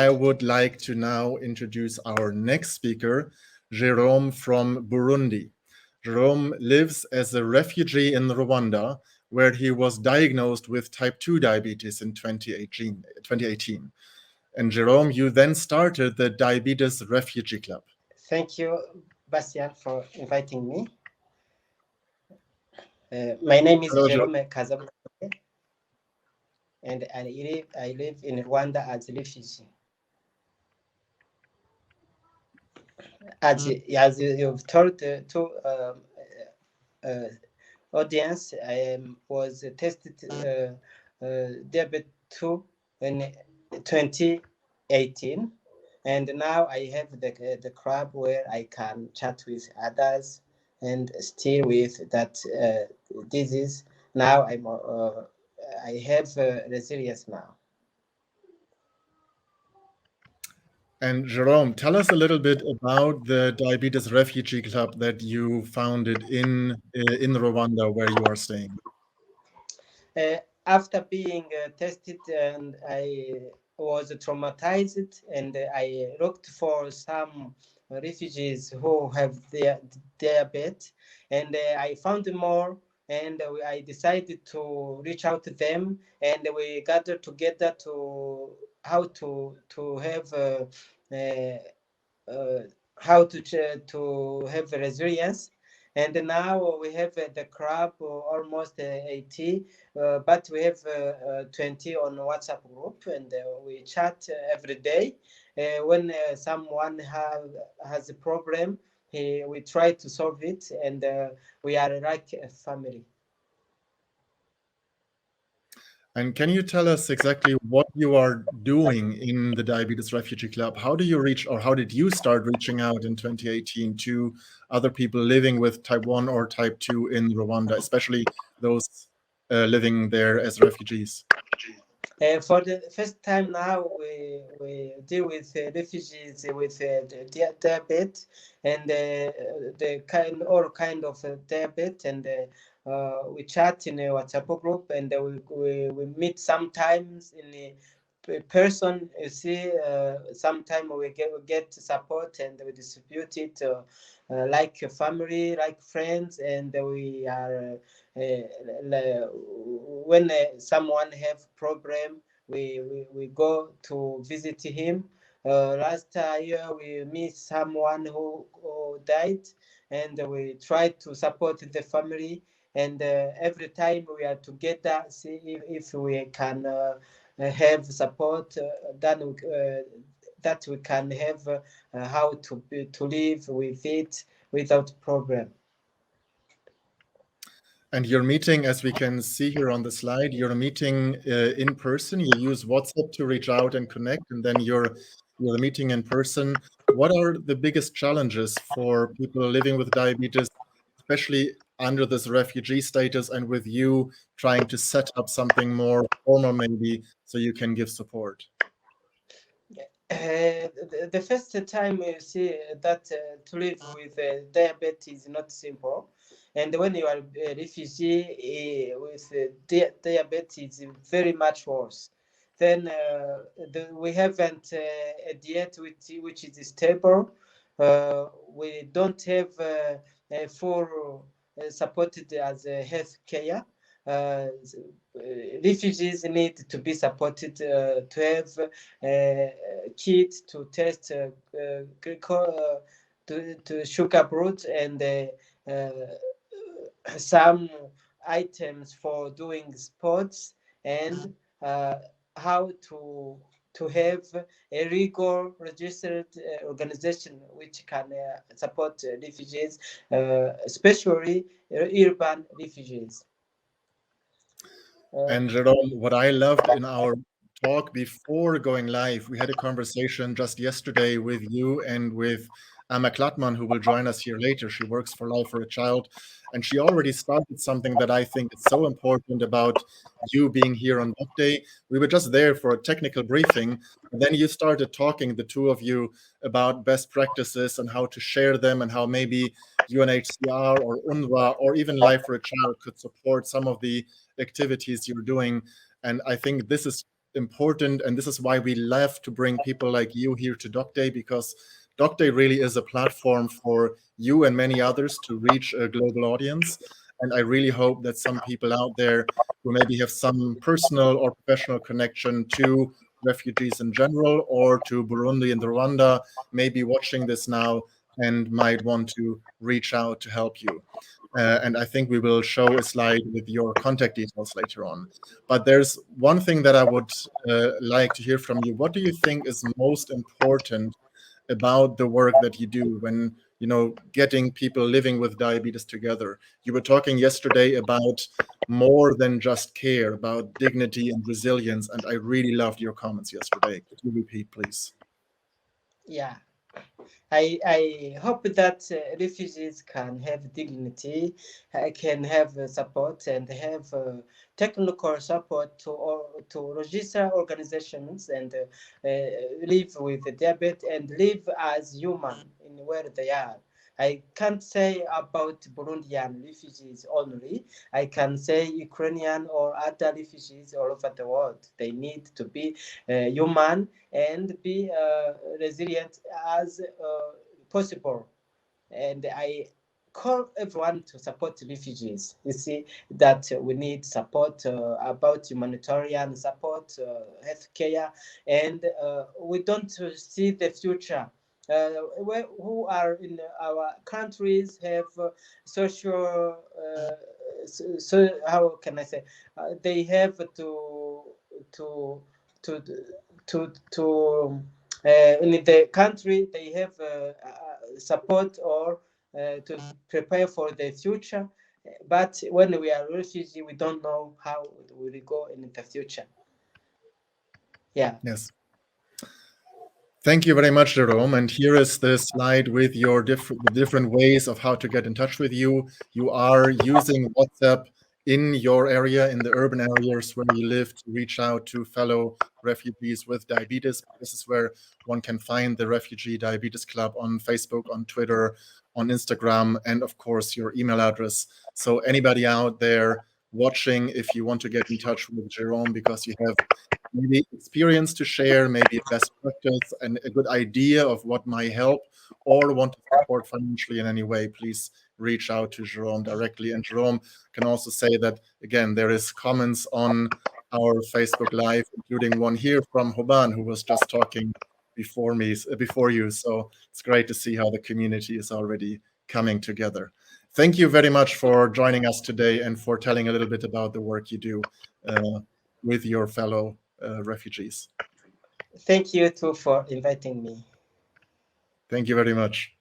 I would like to now introduce our next speaker, Jerome from Burundi. Jerome lives as a refugee in Rwanda, where he was diagnosed with type 2 diabetes in 2018. And Jerome, you then started the Diabetes Refugee Club. Thank you, Bastian, for inviting me. My name is Jerome Kazabukeye, and I live in Rwanda as a refugee. As you've told to audience, I was tested diabetes 2 in 2018, and now I have the club where I can chat with others and still with that disease. Now I have resilience now. And Jerome, tell us a little bit about the Diabetes Refugee Club that you founded in Rwanda, where you are staying. After being tested, and I was traumatized, and I looked for some refugees who have diabetes, and I found more. And I decided to reach out to them, and we gathered together to how to have how to have resilience. And now we have the club almost 80, but we have 20 on WhatsApp group, and we chat every day. When someone has a problem, we try to solve it, and we are like a family. And can you tell us exactly what you are doing in the Diabetes Refugee Club? How do you reach, or how did you start reaching out in 2018 to other people living with type 1 or type 2 in Rwanda, especially those living there as refugees? For the first time now, we deal with refugees with diabetes, and all kind of diabetes, and we chat in a WhatsApp group, and we meet sometimes in a person. You see, sometimes we get support, and we distribute it like a family, like friends, and we are. When someone have problem, we go to visit him. Last year we meet someone who died, and we try to support the family. And every time we are together, see if we can have support, then that we can have how to live with it without problem. And you're meeting, as we can see here on the slide, you're meeting in person. You use WhatsApp to reach out and connect, and then you're meeting in person. What are the biggest challenges for people living with diabetes, especially under this refugee status, and with you trying to set up something more formal maybe so you can give support? The first time you see that to live with diabetes is not simple, and when you are a refugee with diabetes, is very much worse. Then we haven't a diet which is stable. We don't have a full supported as a health care. Refugees need to be supported to have kits to test to sugar blood, and some items for doing sports, and how to have a legal registered organization which can support refugees, especially urban refugees. And Jerome, what I loved in our talk before going live, we had a conversation just yesterday with you and with Amma Klatman, who will join us here later. She works for Life for a Child, and she already started something that I think is so important about you being here on that day. We were just there for a technical briefing, and then you started talking, the two of you, about best practices and how to share them, and how maybe UNHCR or UNRWA or even Life for a Child could support some of the activities you're doing. And I think this is important, and this is why we love to bring people like you here to Doc Day, because Doc Day really is a platform for you and many others to reach a global audience. And I really hope that some people out there who maybe have some personal or professional connection to refugees in general or to Burundi and Rwanda may be watching this now and might want to reach out to help you. And I think we will show a slide with your contact details later on. But there's one thing that I would like to hear from you. What do you think is most important about the work that you do when, you know, getting people living with diabetes together? You were talking yesterday about more than just care, about dignity and resilience, and I really loved your comments yesterday. Could you repeat, please? Yeah. I hope that refugees can have dignity, can have support, and have technical support to register organizations and live with diabetes and live as human in where they are. I can't say about Burundian refugees only. I can say Ukrainian or other refugees all over the world. They need to be human and be resilient as possible. And I call everyone to support refugees. You see that we need support about humanitarian support, healthcare, and we don't see the future. Who are in our countries have social, so how can I say, they have to to to in the country they have support or to prepare for the future. But when we are refugee, we don't know how we will go in the future. Yeah. Yes. Thank you very much, Jerome. And here is the slide with your different ways of how to get in touch with you. You are using WhatsApp in your area, in the urban areas where you live, to reach out to fellow refugees with diabetes. This is where one can find the Refugee Diabetes Club on Facebook, on Twitter, on Instagram, and of course, your email address. So anybody out there watching, if you want to get in touch with Jerome because you have maybe experience to share, maybe a best practice and a good idea of what might help, or want to support financially in any way, please reach out to Jerome directly. And Jerome can also say that, again, there is comments on our Facebook Live, including one here from Hoban, who was just talking before you. So it's great to see how the community is already coming together. Thank you very much for joining us today and for telling a little bit about the work you do with your fellow refugees. Thank you too for inviting me. Thank you very much.